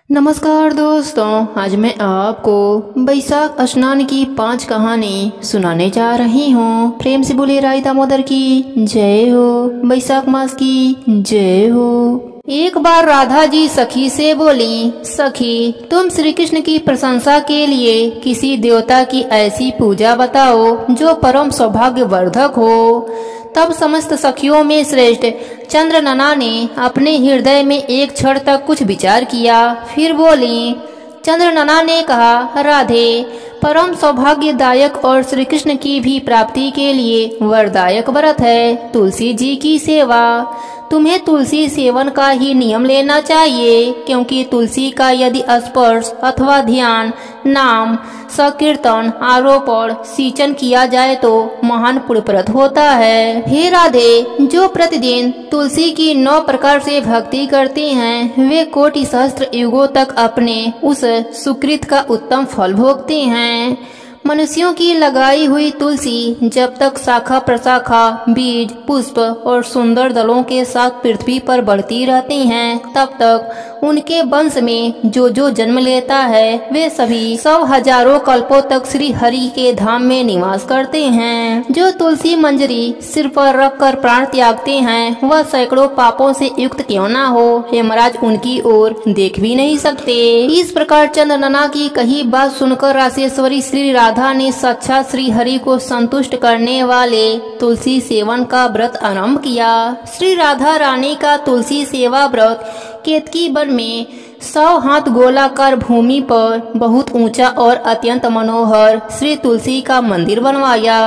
नमस्कार दोस्तों, आज मैं आपको बैसाख स्नान की 5 कहानी सुनाने जा रही हूँ। प्रेम से बोले राई दामोदर की जय हो, बैसाख मास की जय हो। एक बार राधा जी सखी से बोली, सखी तुम श्री कृष्ण की प्रशंसा के लिए किसी देवता की ऐसी पूजा बताओ जो परम सौभाग्यवर्धक हो। तब समस्त सखियों में श्रेष्ठ चंद्रनना ने अपने हृदय में एक क्षण तक कुछ विचार किया, फिर बोली। चंद्रनना ने कहा, राधे, परम सौभाग्यदायक और श्री कृष्ण की भी प्राप्ति के लिए वरदायक व्रत है तुलसी जी की सेवा। तुम्हें तुलसी सेवन का ही नियम लेना चाहिए, क्योंकि तुलसी का यदि स्पर्श अथवा ध्यान, नाम, संकीर्तन, आरोपण, सिंचन किया जाए तो महान पुण्यप्रद होता है। हे राधे, जो प्रतिदिन तुलसी की 9 प्रकार से भक्ति करते हैं वे कोटि सहस्त्र युगों तक अपने उस सुकृत का उत्तम फल भोगते हैं। मनुष्यों की लगाई हुई तुलसी जब तक शाखा प्रशाखा, बीज, पुष्प और सुंदर दलों के साथ पृथ्वी पर बढ़ती रहती हैं, तब तक उनके वंश में जो जन्म लेता है वे सभी 100 हजारों कल्पों तक श्री हरि के धाम में निवास करते हैं। जो तुलसी मंजरी सिर पर रखकर प्राण त्यागते हैं वह सैकड़ों पापों से युक्त क्यों ना हो, हेमराज उनकी ओर देख भी नहीं सकते। इस प्रकार चंद्रनना की कही बात सुनकर रासेश्वरी श्री राधा ने साक्षात श्री हरि को संतुष्ट करने वाले तुलसी सेवन का व्रत आरंभ किया। श्री राधा रानी का तुलसी सेवा व्रत केतकी वन में 100 हाथ गोलाकार भूमि पर बहुत ऊंचा और अत्यंत मनोहर श्री तुलसी का मंदिर बनवाया,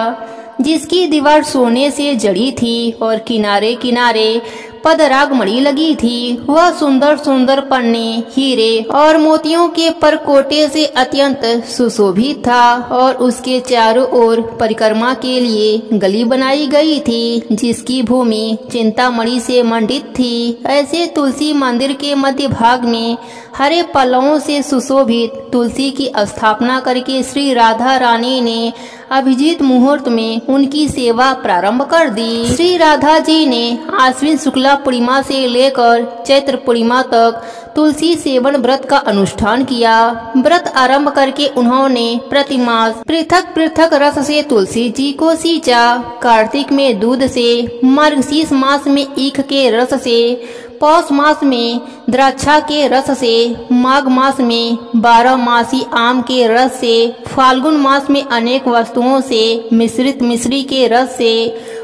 जिसकी दीवार सोने से जड़ी थी और किनारे किनारे पदराग मणि लगी थी। वह सुंदर सुंदर पन्ने, हीरे और मोतियों के परकोटे से अत्यंत सुशोभित था और उसके चारों ओर परिक्रमा के लिए गली बनाई गई थी, जिसकी भूमि चिंतामणि से मंडित थी। ऐसे तुलसी मंदिर के मध्य भाग में हरे पल्लवों से सुशोभित तुलसी की स्थापना करके श्री राधा रानी ने अभिजीत मुहूर्त में उनकी सेवा प्रारंभ कर दी। श्री राधा जी ने आश्विन शुक्ला पूर्णिमा से लेकर चैत्र पूर्णिमा तक तुलसी सेवन व्रत का अनुष्ठान किया। व्रत आरंभ करके उन्होंने प्रतिमास पृथक पृथक रस से तुलसी जी को सींचा। कार्तिक में दूध से, मार्गशीर्ष मास में ईख के रस से, पौष मास में द्राक्षा के रस से, माघ मास में 12 मासी आम के रस से, फाल्गुन मास में अनेक वस्तुओं से मिश्रित मिश्री के रस से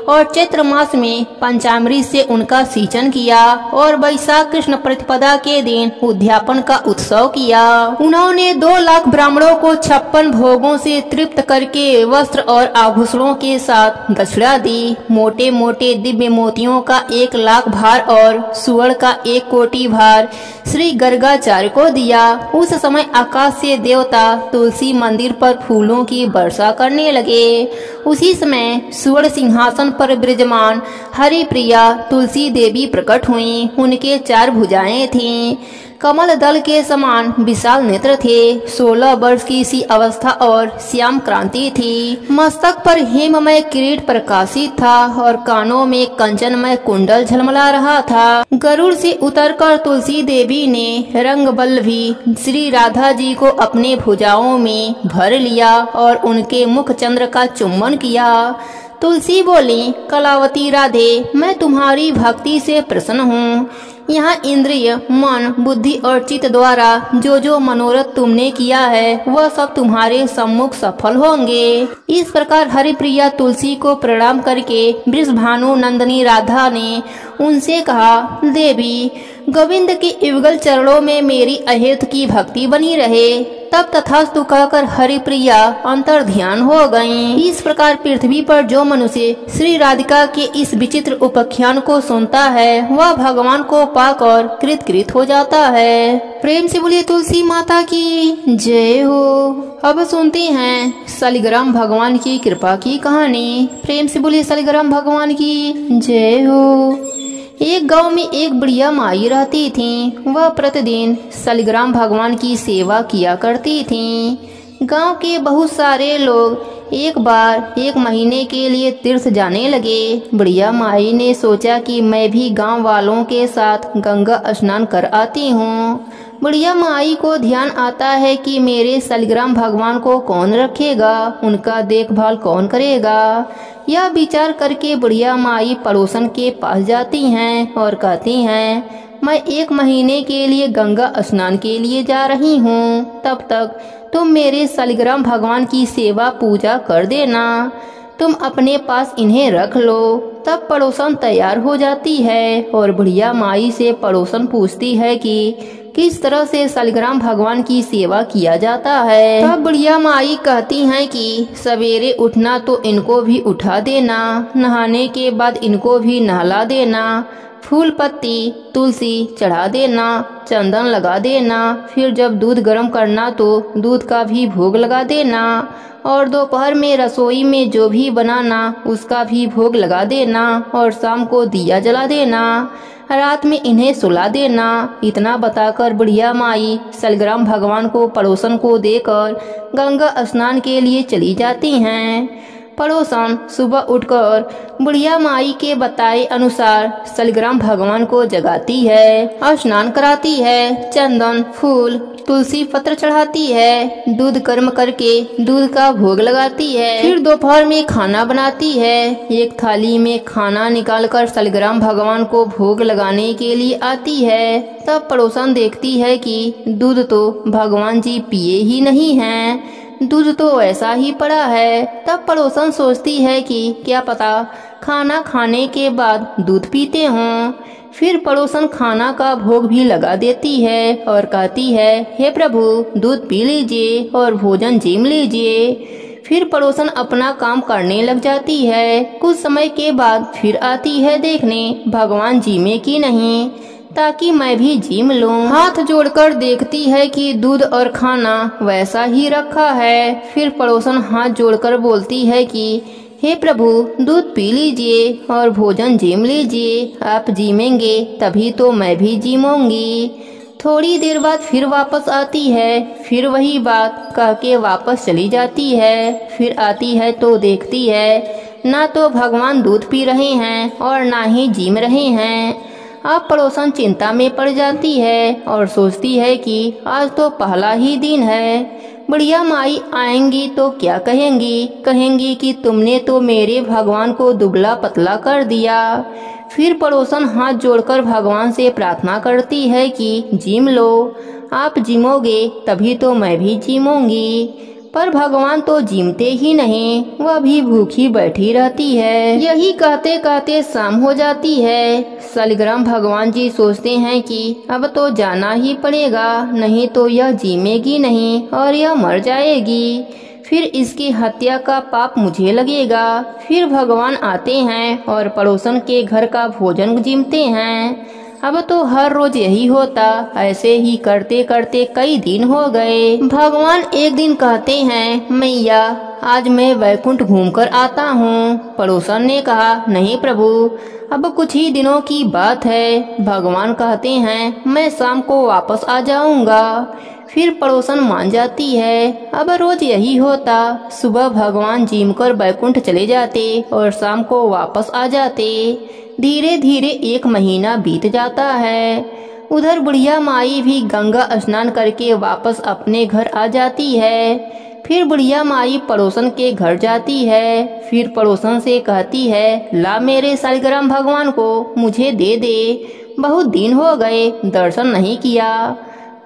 और चैत्र मास में पंचामृत से उनका सिंचन किया और वैशाख कृष्ण प्रतिपदा के दिन उद्यापन का उत्सव किया। उन्होंने 2 लाख ब्राह्मणों को 56 भोगों से तृप्त करके वस्त्र और आभूषणों के साथ दक्षिणा दी। मोटे मोटे दिव्य मोतियों का 1 लाख भार और सुवर्ण का 1 कोटि भार श्री गर्गाचार्य को दिया। उस समय आकाश से देवता तुलसी मंदिर पर फूलों की वर्षा करने लगे। उसी समय सुवर्ण सिंहासन पर विराजमान हरिप्रिया तुलसी देवी प्रकट हुई। उनके 4 भुजाएं थीं, कमल दल के समान विशाल नेत्र थे, 16 वर्ष की सी अवस्था और श्याम क्रांति थी। मस्तक पर हेममय किरीट प्रकाशित था और कानों में कंचनमय कुंडल झलमला रहा था। गरुड़ से उतरकर तुलसी देवी ने रंगवल्लभी श्री राधा जी को अपने भुजाओं में भर लिया और उनके मुख चंद्र का चुम्बन किया। तुलसी बोली, कलावती राधे, मैं तुम्हारी भक्ति से प्रसन्न हूँ। यहाँ इंद्रिय, मन, बुद्धि और चित्त द्वारा जो मनोरथ तुमने किया है वह सब तुम्हारे सम्मुख सफल होंगे। इस प्रकार हरिप्रिया तुलसी को प्रणाम करके वृषभानु नंदनी राधा ने उनसे कहा, देवी, गोविंद के युगल चरणों में मेरी अहेतु की भक्ति बनी रहे। तब तथास्तु कहकर हरिप्रिया अंतर ध्यान हो गयीं। इस प्रकार पृथ्वी पर जो मनुष्य श्री राधिका के इस विचित्र उपाख्यान को सुनता है वह भगवान को पाकर कृत हो जाता है। प्रेम से बोलिए तुलसी माता की जय हो। अब सुनते हैं शालिग्राम भगवान की कृपा की कहानी। प्रेम से बोलिए शालिग्राम भगवान की जय हो। एक गांव में एक बढ़िया माई रहती थी। वह प्रतिदिन शालिग्राम भगवान की सेवा किया करती थी। गांव के बहुत सारे लोग एक बार 1 महीने के लिए तीर्थ जाने लगे। बढ़िया माई ने सोचा कि मैं भी गांव वालों के साथ गंगा स्नान कर आती हूँ। बुढ़िया माई को ध्यान आता है कि मेरे शालिग्राम भगवान को कौन रखेगा, उनका देखभाल कौन करेगा। यह विचार करके बुढ़िया माई पड़ोसन के पास जाती हैं और कहती हैं, मैं 1 महीने के लिए गंगा स्नान के लिए जा रही हूँ, तब तक तुम मेरे शालिग्राम भगवान की सेवा पूजा कर देना। तुम अपने पास इन्हें रख लो। तब पड़ोसन तैयार हो जाती है और बुढ़िया माई से पड़ोसन पूछती है कि किस तरह से शालिग्राम भगवान की सेवा किया जाता है। तब बुढ़िया माई कहती हैं कि सवेरे उठना तो इनको भी उठा देना, नहाने के बाद इनको भी नहला देना, फूल पत्ती तुलसी चढ़ा देना, चंदन लगा देना, फिर जब दूध गर्म करना तो दूध का भी भोग लगा देना और दोपहर में रसोई में जो भी बनाना उसका भी भोग लगा देना और शाम को दिया जला देना, रात में इन्हें सुला देना। इतना बताकर बुढ़िया माई शालिग्राम भगवान को पड़ोसन को देकर गंगा स्नान के लिए चली जाती हैं। पड़ोसन सुबह उठकर बुढ़िया माई के बताए अनुसार शालिग्राम भगवान को जगाती है, स्नान कराती है, चंदन फूल तुलसी पत्र चढ़ाती है, दूध गर्म करके दूध का भोग लगाती है, फिर दोपहर में खाना बनाती है। एक थाली में खाना निकालकर शालिग्राम भगवान को भोग लगाने के लिए आती है। तब पड़ोसन देखती है कि दूध तो भगवान जी पिए ही नहीं हैं, दूध तो ऐसा ही पड़ा है। तब पड़ोसन सोचती है कि क्या पता खाना खाने के बाद दूध पीते हों। फिर पड़ोसन खाना का भोग भी लगा देती है और कहती है, हे प्रभु दूध पी लीजिए और भोजन जीम लीजिए। फिर पड़ोसन अपना काम करने लग जाती है। कुछ समय के बाद फिर आती है देखने भगवान जीमे की नहीं, ताकि मैं भी जीम लूं। हाथ जोड़कर देखती है कि दूध और खाना वैसा ही रखा है। फिर पड़ोसन हाथ जोड़कर बोलती है कि हे प्रभु दूध पी लीजिए और भोजन जीम लीजिए, आप जीमेंगे तभी तो मैं भी जीमूंगी। थोड़ी देर बाद फिर वापस आती है, फिर वही बात कह के वापस चली जाती है। फिर आती है तो देखती है ना तो भगवान दूध पी रहे हैं और ना ही जीम रहे हैं। अब पड़ोसन चिंता में पड़ जाती है और सोचती है कि आज तो पहला ही दिन है। बुढ़िया माई आएंगी तो क्या कहेंगी, कहेंगी कि तुमने तो मेरे भगवान को दुबला पतला कर दिया। फिर पड़ोसन हाथ जोड़कर भगवान से प्रार्थना करती है कि जीम लो, आप जीमोगे तभी तो मैं भी जीमूंगी। पर भगवान तो जीमते ही नहीं, वह भी भूखी बैठी रहती है। यही कहते कहते शाम हो जाती है। शालिग्राम भगवान जी सोचते हैं कि अब तो जाना ही पड़ेगा, नहीं तो यह जीमेगी नहीं और यह मर जाएगी, फिर इसकी हत्या का पाप मुझे लगेगा। फिर भगवान आते हैं और पड़ोसन के घर का भोजन जीमते हैं। अब तो हर रोज यही होता। ऐसे ही करते करते कई दिन हो गए। भगवान एक दिन कहते हैं, मैया आज मैं वैकुंठ घूमकर आता हूँ। पड़ोसन ने कहा, नहीं प्रभु अब कुछ ही दिनों की बात है। भगवान कहते हैं, मैं शाम को वापस आ जाऊंगा। फिर पड़ोसन मान जाती है। अब रोज यही होता। सुबह भगवान जीम कर वैकुंठ चले जाते और शाम को वापस आ जाते। धीरे धीरे 1 महीना बीत जाता है। उधर बुढ़िया माई भी गंगा स्नान करके वापस अपने घर आ जाती है। फिर बुढ़िया माई पड़ोसन के घर जाती है। फिर पड़ोसन से कहती है, ला मेरे शालिग्राम भगवान को मुझे दे दे, बहुत दिन हो गए दर्शन नहीं किया।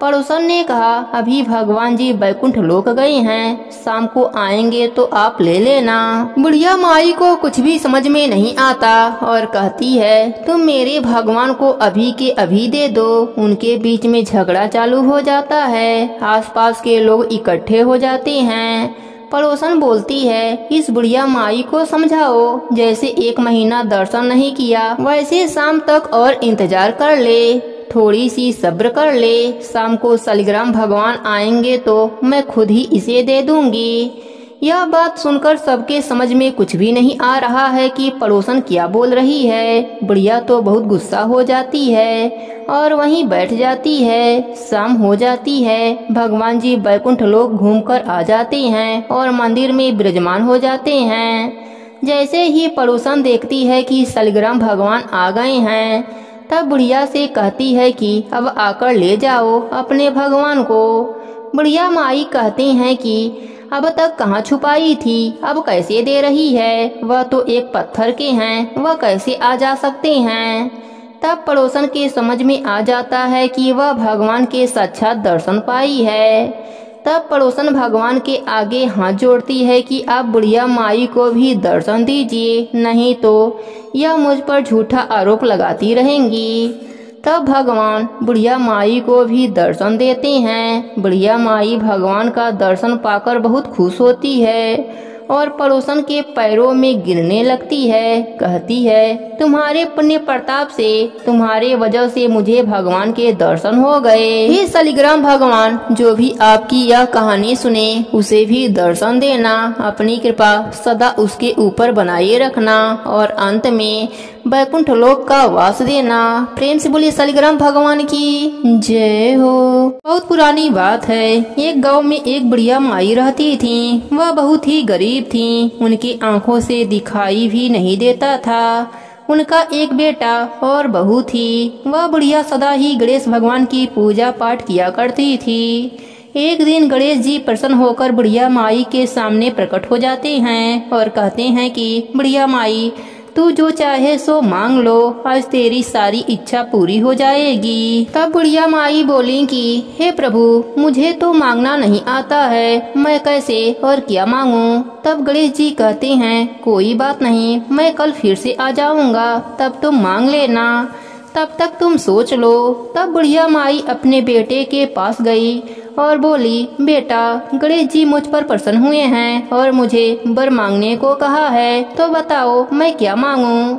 पड़ोसन ने कहा, अभी भगवान जी वैकुंठ लोक गए हैं, शाम को आएंगे तो आप ले लेना। बुढ़िया माई को कुछ भी समझ में नहीं आता और कहती है, तुम मेरे भगवान को अभी के अभी दे दो। उनके बीच में झगड़ा चालू हो जाता है। आसपास के लोग इकट्ठे हो जाते हैं। पड़ोसन बोलती है, इस बुढ़िया माई को समझाओ, जैसे 1 महीना दर्शन नहीं किया वैसे शाम तक और इंतजार कर ले, थोड़ी सी सब्र कर ले। शाम को शालिग्राम भगवान आएंगे तो मैं खुद ही इसे दे दूंगी। यह बात सुनकर सबके समझ में कुछ भी नहीं आ रहा है कि पड़ोसन क्या बोल रही है। बुढ़िया तो बहुत गुस्सा हो जाती है और वहीं बैठ जाती है। शाम हो जाती है। भगवान जी वैकुंठ लोक घूमकर आ जाते हैं और मंदिर में विराजमान हो जाते हैं। जैसे ही पड़ोसन देखती है कि शालिग्राम भगवान आ गए हैं, तब बुढ़िया से कहती है कि अब आकर ले जाओ अपने भगवान को। बुढ़िया माई कहते हैं कि अब तक कहाँ छुपाई थी, अब कैसे दे रही है, वह तो एक पत्थर के हैं, वह कैसे आ जा सकते हैं। तब पड़ोसन के समझ में आ जाता है कि वह भगवान के साक्षात दर्शन पाई है। तब पड़ोसन भगवान के आगे हाथ जोड़ती है कि आप बुढ़िया माई को भी दर्शन दीजिए, नहीं तो यह मुझ पर झूठा आरोप लगाती रहेंगी। तब भगवान बुढ़िया माई को भी दर्शन देते हैं। बुढ़िया माई भगवान का दर्शन पाकर बहुत खुश होती है और पड़ोसन के पैरों में गिरने लगती है। कहती है, तुम्हारे पुण्य प्रताप से, तुम्हारे वजह से मुझे भगवान के दर्शन हो गए। हे शालिग्राम भगवान, जो भी आपकी यह कहानी सुने उसे भी दर्शन देना, अपनी कृपा सदा उसके ऊपर बनाए रखना और अंत में वैकुंठ लोक का वास देना। प्रेम से बोलिए शालिग्राम भगवान की जय हो। बहुत पुरानी बात है, एक गांव में एक बुढ़िया माई रहती थी। वह बहुत ही गरीब थी, उनकी आंखों से दिखाई भी नहीं देता था। उनका एक बेटा और बहू थी। वह बुढ़िया सदा ही गणेश भगवान की पूजा पाठ किया करती थी। एक दिन गणेश जी प्रसन्न होकर बुढ़िया माई के सामने प्रकट हो जाते हैं और कहते हैं कि बुढ़िया माई, तू जो चाहे सो मांग लो, आज तेरी सारी इच्छा पूरी हो जाएगी। तब बुढ़िया माई बोली कि हे प्रभु, मुझे तो मांगना नहीं आता है, मैं कैसे और क्या मांगूं। तब गणेश जी कहते हैं, कोई बात नहीं, मैं कल फिर से आ जाऊंगा, तब तुम मांग लेना, तब तक तुम सोच लो। तब बुढ़िया माई अपने बेटे के पास गई और बोली, बेटा, गणेश जी मुझ पर प्रसन्न हुए हैं और मुझे वर मांगने को कहा है, तो बताओ मैं क्या मांगूं।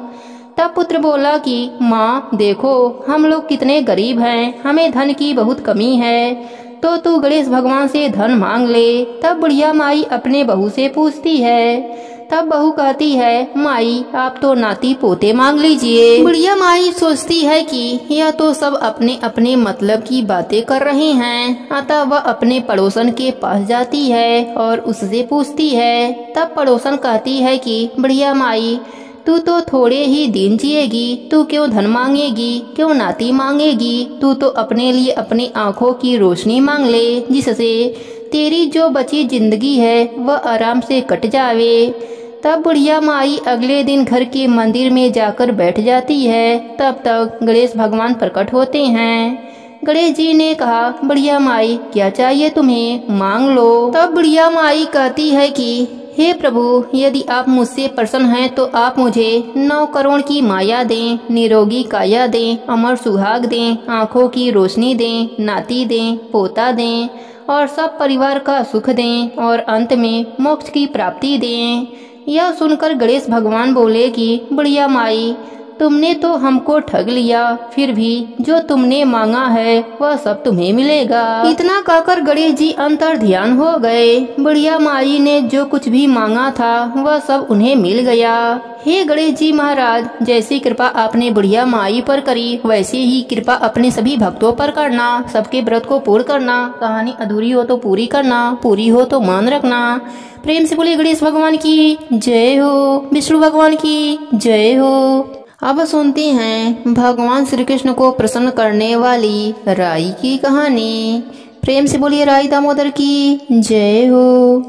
तब पुत्र बोला कि माँ देखो, हम लोग कितने गरीब हैं, हमें धन की बहुत कमी है, तो तू गणेश भगवान से धन मांग ले। तब बुढ़िया माई अपने बहू से पूछती है। तब बहू कहती है, माई आप तो नाती पोते मांग लीजिए। बुढ़िया माई सोचती है कि यह तो सब अपने अपने मतलब की बातें कर रहे हैं, अतः वह अपने पड़ोसन के पास जाती है और उससे पूछती है। तब पड़ोसन कहती है कि बुढ़िया माई, तू तो थोड़े ही दिन जिएगी, तू क्यों धन मांगेगी, क्यों नाती मांगेगी, तू तो अपने लिए अपनी आँखों की रोशनी मांग ले, जिससे तेरी जो बची जिंदगी है वह आराम से कट जावे। तब बुढ़िया माई अगले दिन घर के मंदिर में जाकर बैठ जाती है। तब तक गणेश भगवान प्रकट होते हैं। गणेश जी ने कहा, बुढ़िया माई क्या चाहिए तुम्हें, मांग लो। तब बुढ़िया माई कहती है कि हे प्रभु, यदि आप मुझसे प्रसन्न हैं तो आप मुझे 9 करोड़ की माया दें, निरोगी काया दें, अमर सुहाग दें, आँखों की रोशनी दें, नाती दें, पोता दें और सब परिवार का सुख दें और अंत में मोक्ष की प्राप्ति दें। यह सुनकर गणेश भगवान बोले कि बुढ़िया माई, तुमने तो हमको ठग लिया, फिर भी जो तुमने मांगा है वह सब तुम्हें मिलेगा। इतना कहकर गणेश जी अंतर ध्यान हो गए। बुढ़िया माई ने जो कुछ भी मांगा था वह सब उन्हें मिल गया। हे गणेश जी महाराज, जैसी कृपा आपने बुढ़िया माई पर करी वैसे ही कृपा अपने सभी भक्तों पर करना, सबके व्रत को पूर्ण करना, कहानी अधूरी हो तो पूरी करना, पूरी हो तो मान रखना। प्रेम से बोले गणेश भगवान की जय हो, विष्णु भगवान की जय हो। अब सुनते हैं भगवान श्री कृष्ण को प्रसन्न करने वाली राई की कहानी। प्रेम से बोलिए राई दामोदर की जय हो।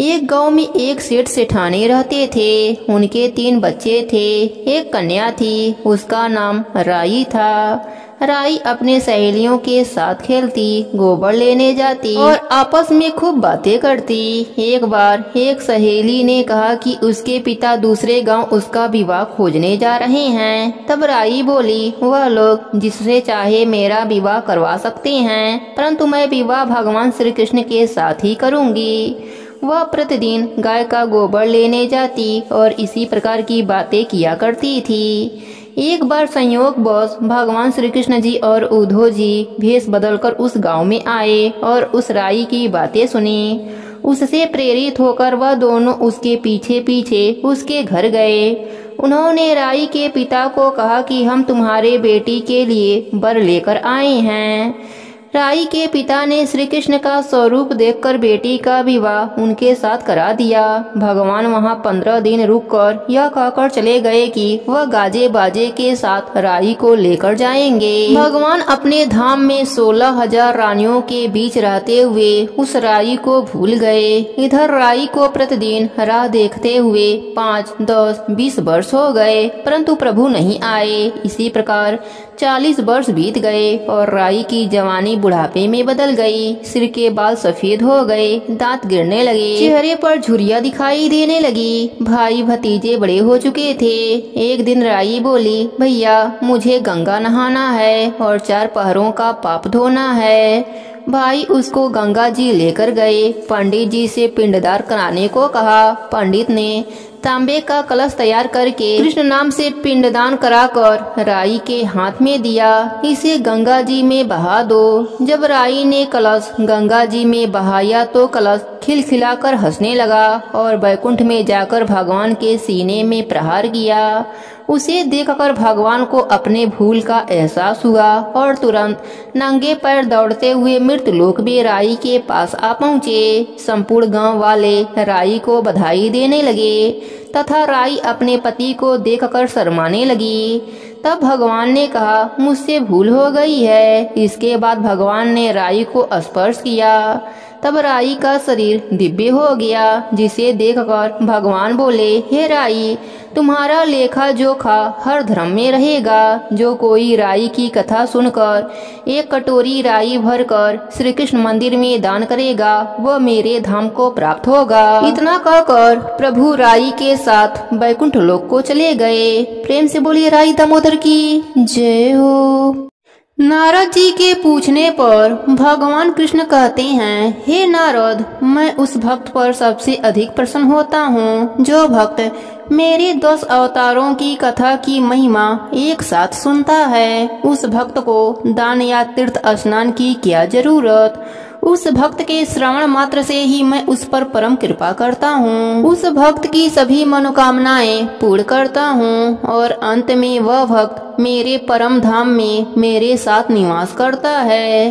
एक गांव में एक सेठ सेठानी रहते थे। उनके 3 बच्चे थे। एक कन्या थी, उसका नाम राई था। राई अपने सहेलियों के साथ खेलती, गोबर लेने जाती और आपस में खूब बातें करती। एक बार एक सहेली ने कहा कि उसके पिता दूसरे गांव उसका विवाह खोजने जा रहे हैं। तब राई बोली, वह लोग जिससे चाहे मेरा विवाह करवा सकते हैं, परंतु मैं विवाह भगवान श्री कृष्ण के साथ ही करूंगी। वह प्रतिदिन गाय का गोबर लेने जाती और इसी प्रकार की बातें किया करती थी। एक बार संयोगवश भगवान श्री कृष्ण जी और उद्धव जी भेष बदलकर उस गांव में आए और उस राई की बातें सुनी। उससे प्रेरित होकर वह दोनों उसके पीछे पीछे उसके घर गए। उन्होंने राई के पिता को कहा कि हम तुम्हारे बेटी के लिए वर लेकर आए हैं। राई के पिता ने श्री कृष्ण का स्वरूप देखकर बेटी का विवाह उनके साथ करा दिया। भगवान वहां 15 दिन रुककर यह कहकर चले गए कि वह गाजे बाजे के साथ राई को लेकर जाएंगे। भगवान अपने धाम में 16,000 रानियों के बीच रहते हुए उस राई को भूल गए। इधर राई को प्रतिदिन राह देखते हुए 5, 10, 20 वर्ष हो गए, परंतु प्रभु नहीं आए। इसी प्रकार 40 वर्ष बीत गए और राई की जवानी बुढ़ापे में बदल गई। सिर के बाल सफेद हो गए, दांत गिरने लगे, चेहरे पर झुर्रियां दिखाई देने लगी। भाई भतीजे बड़े हो चुके थे। एक दिन राई बोली, भैया मुझे गंगा नहाना है और 4 पहरों का पाप धोना है। भाई उसको गंगा जी लेकर गए। पंडित जी से पिंडदान कराने को कहा। पंडित ने तांबे का कलश तैयार करके कृष्ण नाम से पिंडदान कराकर राई के हाथ में दिया। इसे गंगा जी में बहा दो। जब राई ने कलश गंगा जी में बहाया तो कलश खिलखिलाकर हंसने लगा और वैकुंठ में जाकर भगवान के सीने में प्रहार किया। उसे देखकर भगवान को अपने भूल का एहसास हुआ और तुरंत नंगे पैर दौड़ते हुए मृतलोक में राई के पास आ पहुँचे। संपूर्ण गांव वाले राई को बधाई देने लगे तथा राई अपने पति को देखकर शर्माने लगी। तब भगवान ने कहा, मुझसे भूल हो गई है। इसके बाद भगवान ने राई को स्पर्श किया। तब राई का शरीर दिव्य हो गया, जिसे देखकर भगवान बोले, हे राई, तुम्हारा लेखा जोखा हर धर्म में रहेगा। जो कोई राई की कथा सुनकर 1 कटोरी राई भरकर श्री कृष्ण मंदिर में दान करेगा, वह मेरे धाम को प्राप्त होगा। इतना कहकर प्रभु राई के साथ वैकुंठ लोक को चले गए। प्रेम से बोलिए राई दामोदर की जय हो। नारद जी के पूछने पर भगवान कृष्ण कहते हैं, हे नारद, मैं उस भक्त पर सबसे अधिक प्रसन्न होता हूँ जो भक्त मेरे 10 अवतारों की कथा की महिमा एक साथ सुनता है। उस भक्त को दान या तीर्थ स्नान की क्या जरूरत। उस भक्त के श्रवण मात्र से ही मैं उस पर परम कृपा करता हूँ। उस भक्त की सभी मनोकामनाएं पूर्ण करता हूँ और अंत में वह भक्त मेरे परम धाम में मेरे साथ निवास करता है।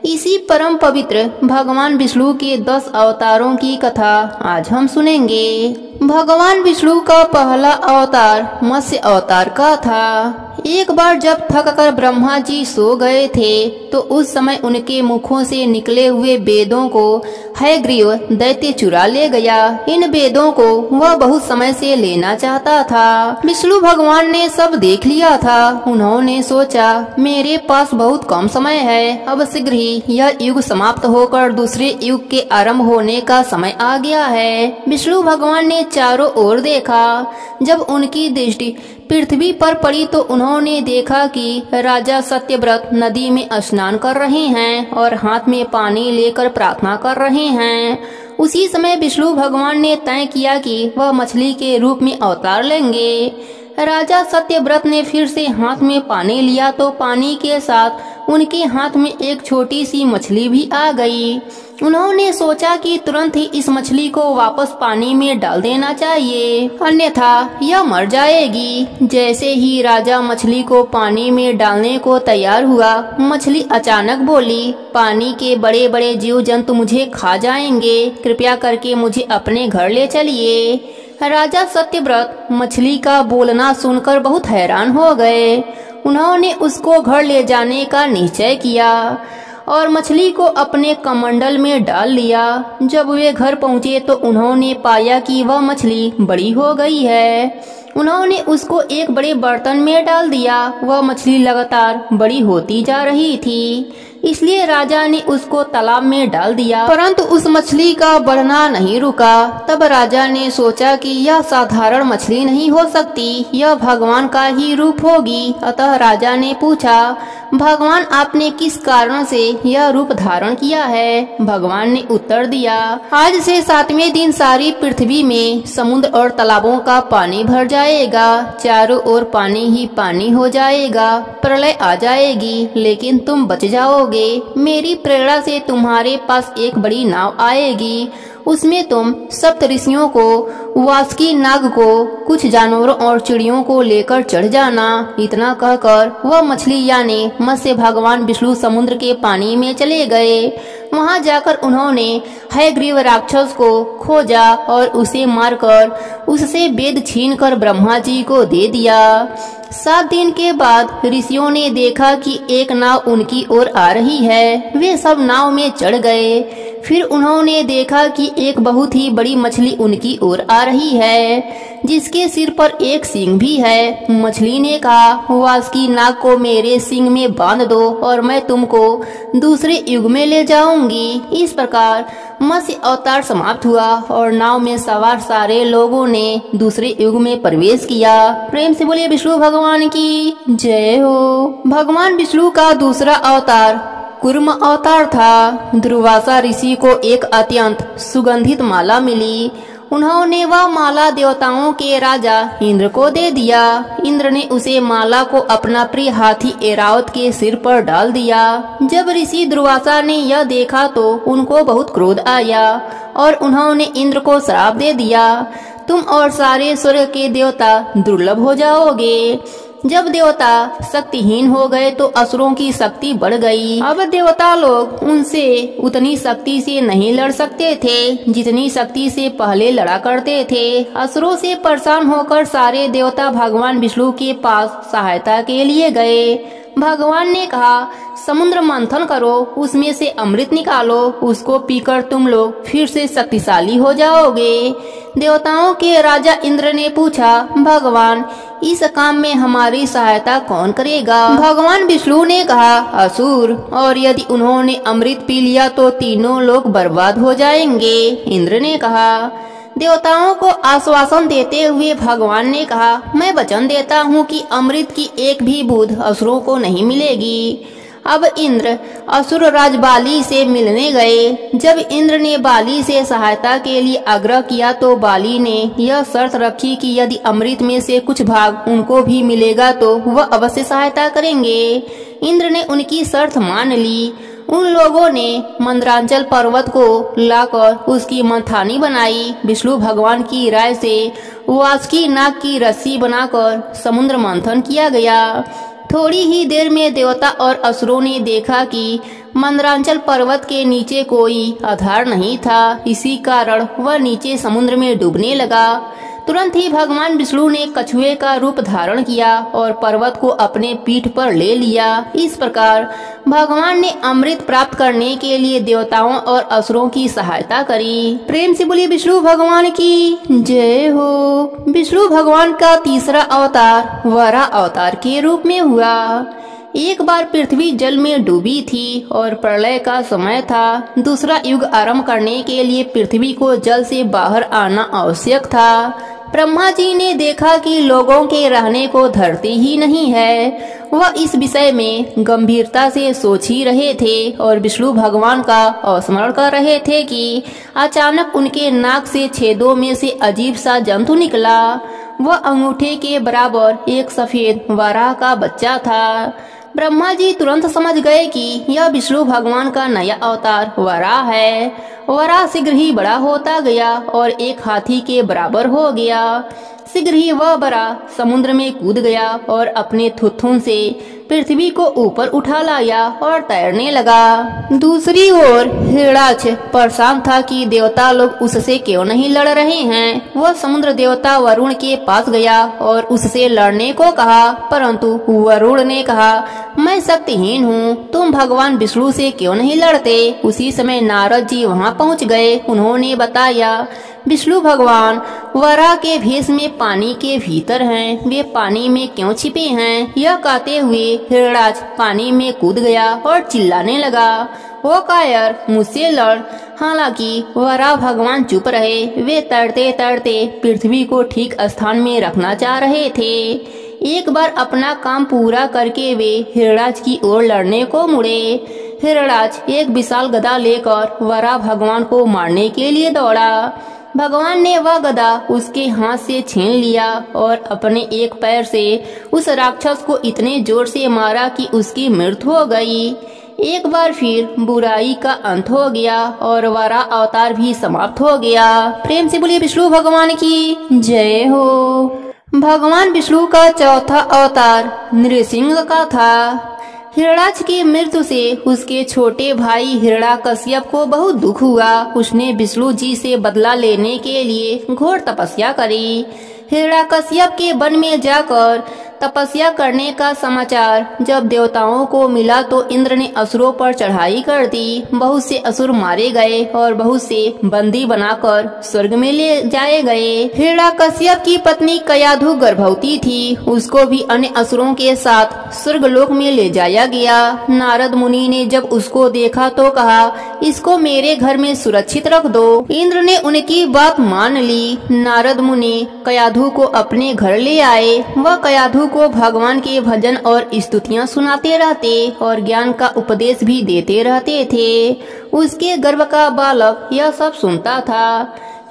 इसी परम पवित्र भगवान विष्णु के 10 अवतारों की कथा आज हम सुनेंगे। भगवान विष्णु का पहला अवतार मत्स्य अवतार का था। एक बार जब थक कर ब्रह्मा जी सो गए थे तो उस समय उनके मुखों से निकले हुए वेदों को हयग्रीव दैत्य चुरा ले गया। इन वेदों को वह बहुत समय से लेना चाहता था। विष्णु भगवान ने सब देख लिया था। उन्होंने सोचा, मेरे पास बहुत कम समय है, अब शीघ्र ही यह युग समाप्त होकर दूसरे युग के आरंभ होने का समय आ गया है। विष्णु भगवान ने चारों ओर देखा। जब उनकी दृष्टि पृथ्वी पर पड़ी तो उन्होंने देखा कि राजा सत्यव्रत नदी में स्नान कर रहे हैं और हाथ में पानी लेकर प्रार्थना कर रहे हैं। उसी समय विष्णु भगवान ने तय किया कि वह मछली के रूप में अवतार लेंगे। राजा सत्यव्रत ने फिर से हाथ में पानी लिया तो पानी के साथ उनके हाथ में एक छोटी सी मछली भी आ गई। उन्होंने सोचा कि तुरंत ही इस मछली को वापस पानी में डाल देना चाहिए, अन्यथा यह मर जाएगी। जैसे ही राजा मछली को पानी में डालने को तैयार हुआ, मछली अचानक बोली, पानी के बड़े बड़े जीव जंतु मुझे खा जाएंगे, कृपया करके मुझे अपने घर ले चलिए। राजा सत्यव्रत मछली का बोलना सुनकर बहुत हैरान हो गए। उन्होंने उसको घर ले जाने का निश्चय किया और मछली को अपने कमंडल में डाल लिया। जब वे घर पहुँचे तो उन्होंने पाया कि वह मछली बड़ी हो गई है। उन्होंने उसको एक बड़े बर्तन में डाल दिया। वह मछली लगातार बड़ी होती जा रही थी, इसलिए राजा ने उसको तालाब में डाल दिया, परंतु उस मछली का बढ़ना नहीं रुका। तब राजा ने सोचा कि यह साधारण मछली नहीं हो सकती, यह भगवान का ही रूप होगी। अतः राजा ने पूछा, भगवान आपने किस कारण से यह रूप धारण किया है? भगवान ने उत्तर दिया, आज से 7वें दिन सारी पृथ्वी में समुद्र और तालाबों का पानी भर जाएगा, चारों ओर पानी ही पानी हो जाएगा, प्रलय आ जाएगी, लेकिन तुम बच जाओगे। जाओगे। मेरी प्रेरणा से तुम्हारे पास एक बड़ी नाव आएगी, उसमें तुम सप्त ऋषियों को, वासुकी नाग को, कुछ जानवरों और चिड़ियों को लेकर चढ़ जाना। इतना कहकर वह मछली यानी मत्स्य भगवान विष्णु समुद्र के पानी में चले गए। वहां जाकर उन्होंने हयग्रीव राक्षस को खोजा और उसे मारकर उससे वेद छीनकर ब्रह्मा जी को दे दिया। 7 दिन के बाद ऋषियों ने देखा कि एक नाव उनकी ओर आ रही है। वे सब नाव में चढ़ गए। फिर उन्होंने देखा कि एक बहुत ही बड़ी मछली उनकी ओर आ रही है, जिसके सिर पर एक सींग भी है। मछली ने कहा, वासुकी नाग को मेरे सींग में बांध दो और मैं तुमको दूसरे युग में ले जाऊंगी। इस प्रकार मत्स्य अवतार समाप्त हुआ और नाव में सवार सारे लोगों ने दूसरे युग में प्रवेश किया। प्रेम से बोलिए विष्णु भगवान की जय हो। भगवान विष्णु का दूसरा अवतार कूर्म अवतार था। दुर्वासा ऋषि को एक अत्यंत सुगंधित माला मिली। उन्होंने वह माला देवताओं के राजा इंद्र को दे दिया। इंद्र ने उसे माला को अपना प्रिय हाथी ऐरावत के सिर पर डाल दिया। जब ऋषि दुर्वासा ने यह देखा तो उनको बहुत क्रोध आया और उन्होंने इंद्र को श्राप दे दिया, तुम और सारे स्वर्ग के देवता दुर्लभ हो जाओगे। जब देवता शक्तिहीन हो गए तो असुरों की शक्ति बढ़ गई। अब देवता लोग उनसे उतनी शक्ति से नहीं लड़ सकते थे जितनी शक्ति से पहले लड़ा करते थे। असुरों से परेशान होकर सारे देवता भगवान विष्णु के पास सहायता के लिए गए। भगवान ने कहा, समुद्र मंथन करो, उसमें से अमृत निकालो, उसको पीकर तुम लोग फिर से शक्तिशाली हो जाओगे। देवताओं के राजा इंद्र ने पूछा, भगवान इस काम में हमारी सहायता कौन करेगा? भगवान विष्णु ने कहा, असुर, और यदि उन्होंने अमृत पी लिया तो तीनों लोग बर्बाद हो जाएंगे। इंद्र ने कहा। देवताओं को आश्वासन देते हुए भगवान ने कहा, मैं वचन देता हूँ कि अमृत की एक भी बूंद असुरों को नहीं मिलेगी। अब इंद्र असुर राज बाली से मिलने गए। जब इंद्र ने बाली से सहायता के लिए आग्रह किया तो बाली ने यह शर्त रखी कि यदि अमृत में से कुछ भाग उनको भी मिलेगा तो वह अवश्य सहायता करेंगे। इंद्र ने उनकी शर्त मान ली। उन लोगों ने मंदरांचल पर्वत को लाकर उसकी मंथानी बनाई। विष्णु भगवान की राय से वासुकी नाग की रस्सी बनाकर समुद्र मंथन किया गया। थोड़ी ही देर में देवता और असुरों ने देखा कि मंदरांचल पर्वत के नीचे कोई आधार नहीं था। इसी कारण वह नीचे समुद्र में डूबने लगा। तुरंत ही भगवान विष्णु ने कछुए का रूप धारण किया और पर्वत को अपने पीठ पर ले लिया। इस प्रकार भगवान ने अमृत प्राप्त करने के लिए देवताओं और असुरों की सहायता करी। प्रेम से बोलिए विष्णु भगवान की जय हो। विष्णु भगवान का तीसरा अवतार वराह अवतार के रूप में हुआ। एक बार पृथ्वी जल में डूबी थी और प्रलय का समय था। दूसरा युग आरंभ करने के लिए पृथ्वी को जल से बाहर आना आवश्यक था। ब्रह्मा जी ने देखा कि लोगों के रहने को धरती ही नहीं है। वह इस विषय में गंभीरता से सोच ही रहे थे और विष्णु भगवान का स्मरण कर रहे थे कि अचानक उनके नाक से छेदों में से अजीब सा जंतु निकला। वह अंगूठे के बराबर एक सफेद वराह का बच्चा था। ब्रह्मा जी तुरंत समझ गए कि यह विष्णु भगवान का नया अवतार वराह है। वराह शीघ्र ही बड़ा होता गया और एक हाथी के बराबर हो गया। शीघ्र ही वह वराह समुद्र में कूद गया और अपने थुथुन से पृथ्वी को ऊपर उठा लाया और तैरने लगा। दूसरी ओर हिरणाक्ष परेशान था कि देवता लोग उससे क्यों नहीं लड़ रहे हैं। वह समुद्र देवता वरुण के पास गया और उससे लड़ने को कहा, परंतु वरुण ने कहा, मैं शक्तिहीन हूँ, तुम भगवान विष्णु से क्यों नहीं लड़ते। उसी समय नारद जी वहाँ पहुँच गए। उन्होंने बताया, विष्णु भगवान वराह के भेष में पानी के भीतर हैं, वे पानी में क्यों छिपे हैं। यह कहते हुए हिरणाक्ष पानी में कूद गया और चिल्लाने लगा, वो कायर, मुझसे लड़। हालांकि वराह भगवान चुप रहे। वे तैरते तैरते पृथ्वी को ठीक स्थान में रखना चाह रहे थे। एक बार अपना काम पूरा करके वे हिरणाक्ष की ओर लड़ने को मुड़े। हिरणाक्ष एक विशाल गदा लेकर वराह भगवान को मारने के लिए दौड़ा। भगवान ने वह गदा उसके हाथ से छीन लिया और अपने एक पैर से उस राक्षस को इतने जोर से मारा कि उसकी मृत्यु हो गई। एक बार फिर बुराई का अंत हो गया और वारा अवतार भी समाप्त हो गया। प्रेम से बोलिए विष्णु भगवान की जय हो। भगवान विष्णु का चौथा अवतार नृसिंह का था। हिरण्याक्ष की मृत्यु से उसके छोटे भाई हिरण्याकश्यप को बहुत दुख हुआ। उसने विष्णु जी से बदला लेने के लिए घोर तपस्या करी। हिरण्याकश्यप के वन में जाकर तपस्या करने का समाचार जब देवताओं को मिला तो इंद्र ने असुरों पर चढ़ाई कर दी। बहुत से असुर मारे गए और बहुत से बंदी बनाकर स्वर्ग में ले जाए गए। हिरण्याकश्यप की पत्नी कयाधु गर्भवती थी। उसको भी अन्य असुरों के साथ स्वर्गलोक में ले जाया गया। नारद मुनि ने जब उसको देखा तो कहा, इसको मेरे घर में सुरक्षित रख दो। इंद्र ने उनकी बात मान ली। नारद मुनि कयाधु को अपने घर ले आए। वह कयाधु को भगवान के भजन और स्तुतियां सुनाते रहते और ज्ञान का उपदेश भी देते रहते थे। उसके गर्भ का बालक यह सब सुनता था।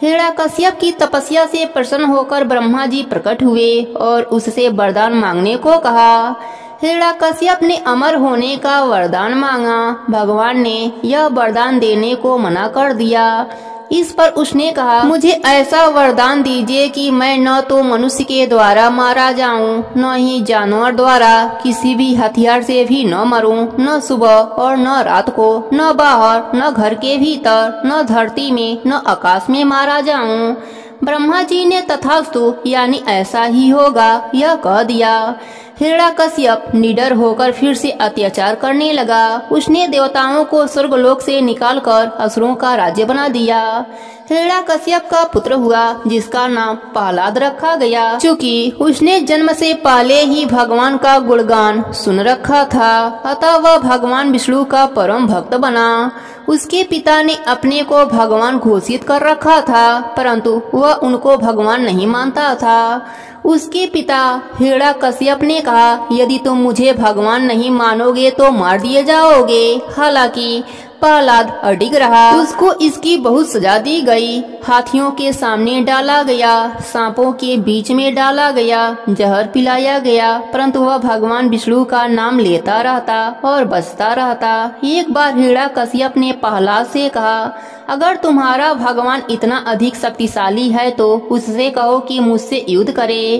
हिरण्याकश्यप की तपस्या से प्रसन्न होकर ब्रह्मा जी प्रकट हुए और उससे वरदान मांगने को कहा। हिरण्याकश्यप ने अमर होने का वरदान मांगा। भगवान ने यह वरदान देने को मना कर दिया। इस पर उसने कहा, मुझे ऐसा वरदान दीजिए कि मैं न तो मनुष्य के द्वारा मारा जाऊं, न ही जानवर द्वारा, किसी भी हथियार से भी न मरूं, न सुबह और न रात को, न बाहर, न घर के भीतर, न धरती में, न आकाश में मारा जाऊं। ब्रह्मा जी ने तथास्तु यानी ऐसा ही होगा यह कह दिया। हिरण्याकश्यप निडर होकर फिर से अत्याचार करने लगा। उसने देवताओं को स्वर्गलोक से निकालकर असुरों का राज्य बना दिया। हिरण्याकश्यप का पुत्र हुआ जिसका नाम प्रहलाद रखा गया। चूँकि उसने जन्म से पहले ही भगवान का गुणगान सुन रखा था, अतः वह भगवान विष्णु का परम भक्त बना। उसके पिता ने अपने को भगवान घोषित कर रखा था, परंतु वह उनको भगवान नहीं मानता था। उसके पिता हिरण्याकश्यप ने कहा, यदि तुम मुझे भगवान नहीं मानोगे तो मार दिए जाओगे। हालांकि प्रहलाद अडिग रहा। उसको इसकी बहुत सजा दी गई। हाथियों के सामने डाला गया, सांपों के बीच में डाला गया, जहर पिलाया गया, परंतु वह भगवान विष्णु का नाम लेता रहता और बचता रहता। एक बार हिरण्याकश्यप ने प्रहलाद से कहा, अगर तुम्हारा भगवान इतना अधिक शक्तिशाली है तो उससे कहो कि मुझसे युद्ध करे।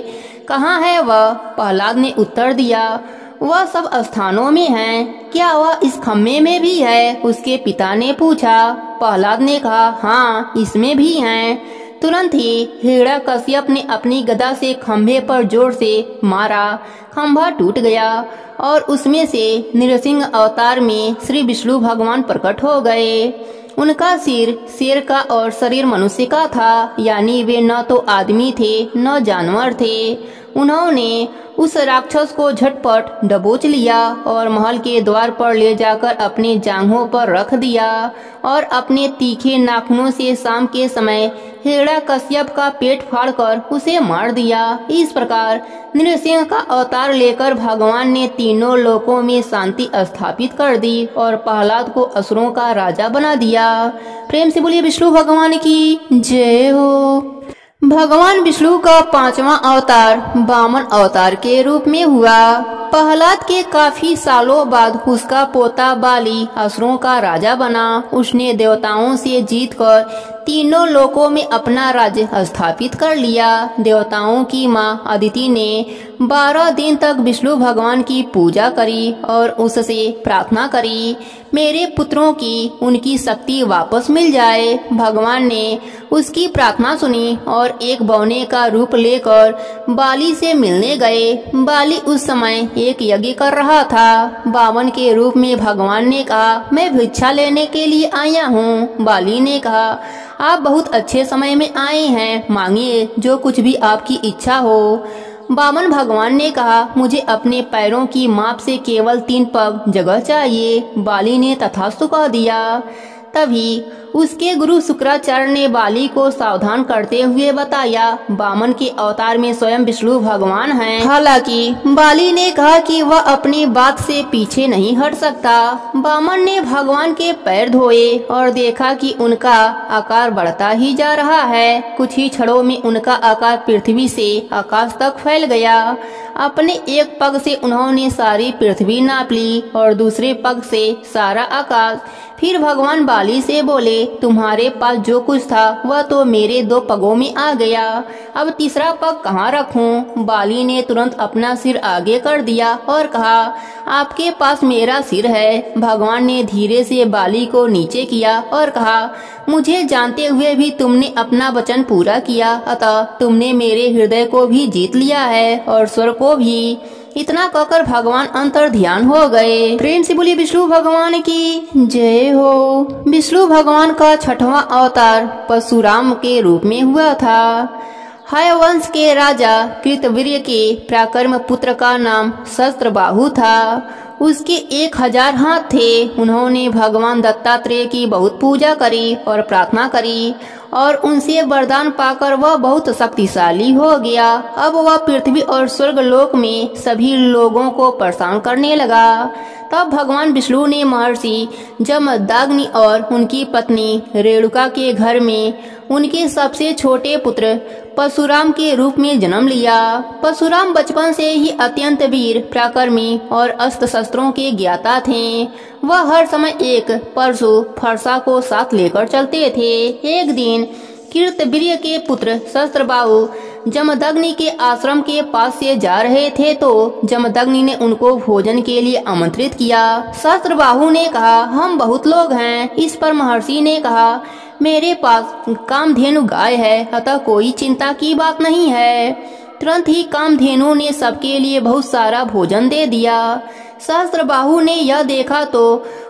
कहाँ है वह? प्रहलाद ने उत्तर दिया, वह सब स्थानों में है। क्या वह इस खम्भे में भी है? उसके पिता ने पूछा। प्रहलाद ने कहा, हाँ, इसमें भी है। तुरंत ही हिरण्याकश्यप ने अपनी गदा से खम्भे पर जोर से मारा। खम्भा टूट गया और उसमें से नृसिंह अवतार में श्री विष्णु भगवान प्रकट हो गए। उनका सिर शेर का और शरीर मनुष्य का था, यानी वे न तो आदमी थे न जानवर थे। उन्होंने उस राक्षस को झटपट दबोच लिया और महल के द्वार पर ले जाकर अपने जांघों पर रख दिया और अपने तीखे नाखूनों से शाम के समय हिरण्याकश्यप का पेट फाड़कर उसे मार दिया। इस प्रकार नृसिंह का अवतार लेकर भगवान ने तीनों लोकों में शांति स्थापित कर दी और प्रहलाद को असुरों का राजा बना दिया। प्रेम से बोलिए विष्णु भगवान की जय हो। भगवान विष्णु का पांचवा अवतार वामन अवतार के रूप में हुआ। प्रहलाद के काफी सालों बाद उसका पोता बाली असुरों का राजा बना। उसने देवताओं से जीतकर तीनों लोकों में अपना राज्य स्थापित कर लिया। देवताओं की माँ अदिति ने 12 दिन तक विष्णु भगवान की पूजा करी और उससे प्रार्थना करी, मेरे पुत्रों की उनकी शक्ति वापस मिल जाए। भगवान ने उसकी प्रार्थना सुनी और एक बौने का रूप लेकर बाली से मिलने गए। बाली उस समय एक यज्ञ कर रहा था। वामन के रूप में भगवान ने कहा, मैं भिक्षा लेने के लिए आया हूँ। बाली ने कहा, आप बहुत अच्छे समय में आए हैं, मांगिए जो कुछ भी आपकी इच्छा हो। वामन भगवान ने कहा, मुझे अपने पैरों की माप से केवल 3 पग जगह चाहिए। बाली ने तथास्तु कह दिया। तभी उसके गुरु शुक्राचार्य ने बाली को सावधान करते हुए बताया, वामन के अवतार में स्वयं विष्णु भगवान हैं। हालांकि बाली ने कहा कि वह अपनी बात से पीछे नहीं हट सकता। वामन ने भगवान के पैर धोए और देखा कि उनका आकार बढ़ता ही जा रहा है। कुछ ही क्षणों में उनका आकार पृथ्वी से आकाश तक फैल गया। अपने एक पग से उन्होंने सारी पृथ्वी नाप ली और दूसरे पग से सारा आकाश। फिर भगवान बाली से बोले, तुम्हारे पास जो कुछ था वह तो मेरे 2 पगों में आ गया, अब तीसरा पग कहाँ रखूं? बाली ने तुरंत अपना सिर आगे कर दिया और कहा, आपके पास मेरा सिर है। भगवान ने धीरे से बाली को नीचे किया और कहा, मुझे जानते हुए भी तुमने अपना वचन पूरा किया, अतः तुमने मेरे हृदय को भी जीत लिया है और स्वर को भी। इतना कहकर भगवान अंतर ध्यान हो गए। प्रेम से बोलिए विष्णु भगवान की जय हो। विष्णु भगवान का 6वां अवतार परशुराम के रूप में हुआ था। हयवंश के राजा कृतवीर्य के पराक्रम पुत्र का नाम सहस्त्रबाहु था। उसके 1000 हाथ थे। उन्होंने भगवान दत्तात्रेय की बहुत पूजा करी और प्रार्थना करी और उनसे वरदान पाकर वह बहुत शक्तिशाली हो गया। अब वह पृथ्वी और स्वर्ग लोक में सभी लोगों को परेशान करने लगा। तब भगवान विष्णु ने महर्षि जमदग्नि और उनकी पत्नी रेणुका के घर में उनके सबसे छोटे पुत्र परशुराम के रूप में जन्म लिया। परशुराम बचपन से ही अत्यंत वीर, पराक्रमी और अस्त्र शस्त्रों के ज्ञाता थे। वह हर समय एक परशु फरसा को साथ लेकर चलते थे। एक दिन कृतवीर्य के पुत्र सहस्त्रबाहु जमदग्नि के आश्रम के पास से जा रहे थे तो जमदग्नि ने उनको भोजन के लिए आमंत्रित किया। सहस्त्रबाहु ने कहा, हम बहुत लोग हैं। इस पर महर्षि ने कहा, मेरे पास कामधेनु गाय है, अतः कोई चिंता की बात नहीं है। तुरंत ही कामधेनु ने सबके लिए बहुत सारा भोजन दे दिया। सहस्त्रबाहु ने यह देखा तो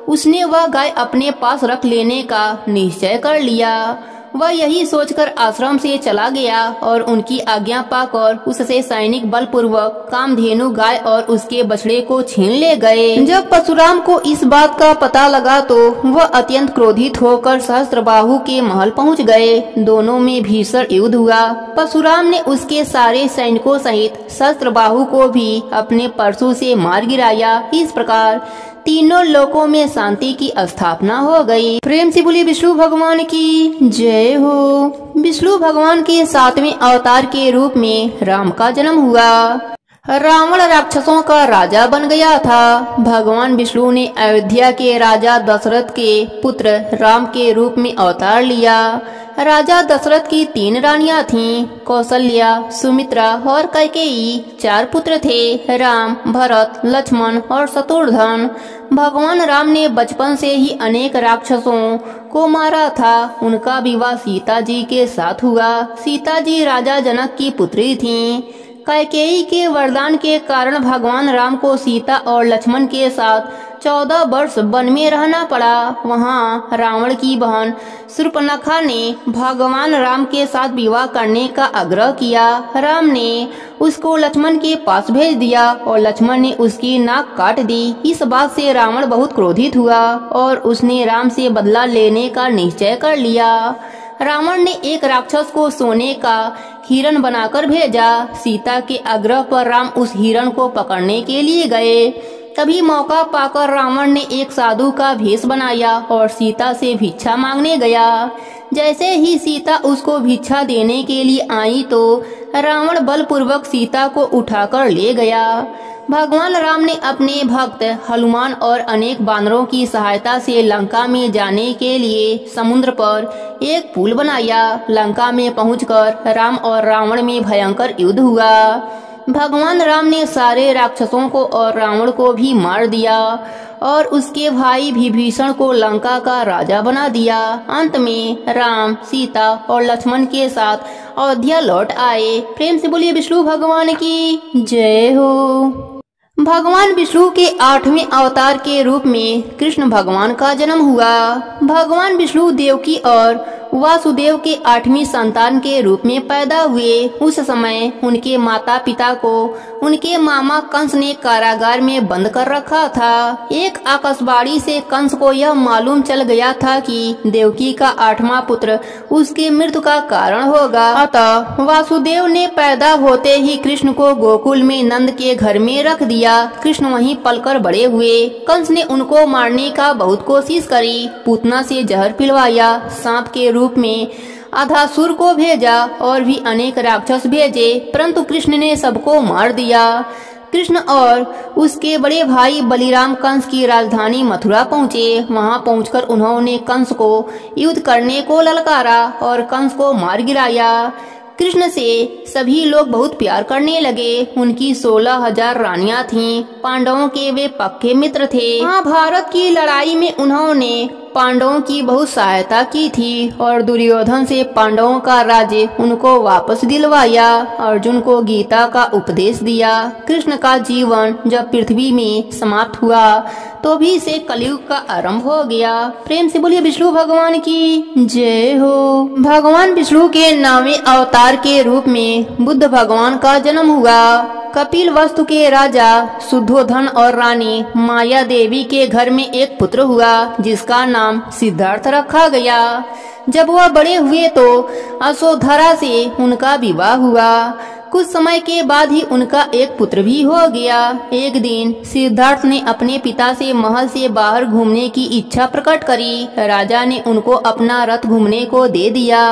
उसने वह गाय अपने पास रख लेने का निश्चय कर लिया। वह यही सोचकर आश्रम से चला गया और उनकी आज्ञा पाकर उससे सैनिक बलपूर्वक कामधेनु गाय और उसके बछड़े को छीन ले गए। जब परशुराम को इस बात का पता लगा तो वह अत्यंत क्रोधित होकर सहस्त्रबाहु के महल पहुंच गए। दोनों में भीषण युद्ध हुआ। परशुराम ने उसके सारे सैनिकों सहित सहस्त्रबाहु को भी अपने परशु से मार गिराया। इस प्रकार तीनों लोकों में शांति की स्थापना हो गई। प्रेम से बोलिए विष्णु भगवान की जय हो। विष्णु भगवान के 7वें अवतार के रूप में राम का जन्म हुआ। रावण राक्षसों का राजा बन गया था। भगवान विष्णु ने अयोध्या के राजा दशरथ के पुत्र राम के रूप में अवतार लिया। राजा दशरथ की 3 रानियां थीं, कौशल्या, सुमित्रा और कैकेयी। 4 पुत्र थे, राम, भरत, लक्ष्मण और शत्रुघ्न। भगवान राम ने बचपन से ही अनेक राक्षसों को मारा था। उनका विवाह सीता जी के साथ हुआ। सीता जी राजा जनक की पुत्री थीं। कैकेयी के वरदान के कारण भगवान राम को सीता और लक्ष्मण के साथ 14 वर्ष वन में रहना पड़ा। वहाँ रावण की बहन शूर्पणखा ने भगवान राम के साथ विवाह करने का आग्रह किया। राम ने उसको लक्ष्मण के पास भेज दिया और लक्ष्मण ने उसकी नाक काट दी। इस बात से रावण बहुत क्रोधित हुआ और उसने राम से बदला लेने का निश्चय कर लिया। रावण ने एक राक्षस को सोने का हिरण बनाकर भेजा। सीता के आग्रह पर राम उस हिरण को पकड़ने के लिए गए। तभी मौका पाकर रावण ने एक साधु का भेष बनाया और सीता से भिक्षा मांगने गया। जैसे ही सीता उसको भिक्षा देने के लिए आई तो रावण बलपूर्वक सीता को उठाकर ले गया। भगवान राम ने अपने भक्त हनुमान और अनेक बानरों की सहायता से लंका में जाने के लिए समुद्र पर एक पुल बनाया। लंका में पहुंचकर राम और रावण में भयंकर युद्ध हुआ। भगवान राम ने सारे राक्षसों को और रावण को भी मार दिया और उसके भाई विभीषण को लंका का राजा बना दिया। अंत में राम, सीता और लक्ष्मण के साथ अयोध्या लौट आए। प्रेम से बोलिए विष्णु भगवान की जय हो। भगवान विष्णु के 8वें अवतार के रूप में कृष्ण भगवान का जन्म हुआ। भगवान विष्णु देवकी और वासुदेव के 8वीं संतान के रूप में पैदा हुए। उस समय उनके माता पिता को उनके मामा कंस ने कारागार में बंद कर रखा था। एक आकाशवाणी से कंस को यह मालूम चल गया था कि देवकी का 8वां पुत्र उसकी मृत्यु का कारण होगा। अतः वासुदेव ने पैदा होते ही कृष्ण को गोकुल में नंद के घर में रख दिया। कृष्ण वहीं पलकर बड़े हुए। कंस ने उनको मारने का बहुत कोशिश करी। पूतना से जहर पिलवाया, सांप के रूप में अधासुर को भेजा और भी अनेक राक्षस भेजे, परंतु कृष्ण ने सबको मार दिया। कृष्ण और उसके बड़े भाई बलिराम कंस की राजधानी मथुरा पहुँचे। वहां पहुंचकर उन्होंने कंस को युद्ध करने को ललकारा और कंस को मार गिराया। कृष्ण से सभी लोग बहुत प्यार करने लगे। उनकी 16,000 रानियां थीं। पांडवों के वे पक्के मित्र थे। महाभारत की लड़ाई में उन्होंने पांडवों की बहुत सहायता की थी और दुर्योधन से पांडवों का राज्य उनको वापस दिलवाया। अर्जुन को गीता का उपदेश दिया। कृष्ण का जीवन जब पृथ्वी में समाप्त हुआ तो भी से कलयुग का आरंभ हो गया। प्रेम से बोलिए विष्णु भगवान की जय हो। भगवान विष्णु के 9वें अवतार के रूप में बुद्ध भगवान का जन्म हुआ। कपिल वस्तु के राजा शुद्धोधन और रानी माया देवी के घर में एक पुत्र हुआ जिसका नाम सिद्धार्थ रखा गया। जब वह बड़े हुए तो यशोधरा से उनका विवाह हुआ। कुछ समय के बाद ही उनका एक पुत्र भी हो गया। एक दिन सिद्धार्थ ने अपने पिता से महल से बाहर घूमने की इच्छा प्रकट करी। राजा ने उनको अपना रथ घूमने को दे दिया।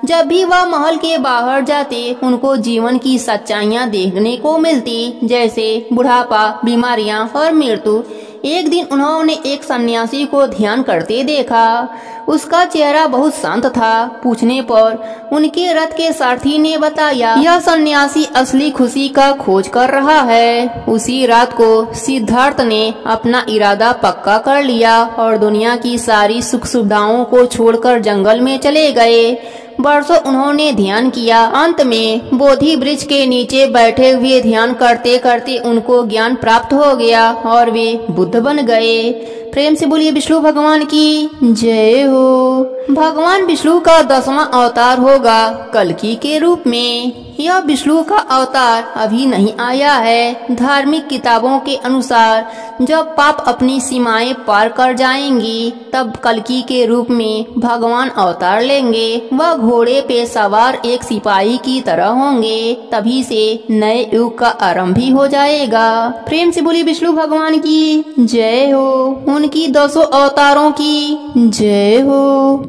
जब भी वह महल के बाहर जाते उनको जीवन की सच्चाइयाँ देखने को मिलती, जैसे बुढ़ापा, बीमारियाँ और मृत्यु। एक दिन उन्होंने एक सन्यासी को ध्यान करते देखा। उसका चेहरा बहुत शांत था। पूछने पर उनके रथ के सारथी ने बताया, यह सन्यासी असली खुशी का खोज कर रहा है। उसी रात को सिद्धार्थ ने अपना इरादा पक्का कर लिया और दुनिया की सारी सुख सुविधाओं को छोड़कर जंगल में चले गए। वर्षों उन्होंने ध्यान किया। अंत में बोधि वृक्ष के नीचे बैठे हुए ध्यान करते करते उनको ज्ञान प्राप्त हो गया और वे बुद्ध बन गए। प्रेम से बोलिए विष्णु भगवान की जय हो। भगवान विष्णु का 10वां अवतार होगा कल्कि के रूप में। यह विष्णु का अवतार अभी नहीं आया है। धार्मिक किताबों के अनुसार जब पाप अपनी सीमाएं पार कर जाएंगी तब कल्कि के रूप में भगवान अवतार लेंगे। वह घोड़े पे सवार एक सिपाही की तरह होंगे। तभी से नए युग का आरंभ भी हो जाएगा। प्रेम से बोलिए विष्णु भगवान की जय हो। उनकी 200 अवतारों की जय हो।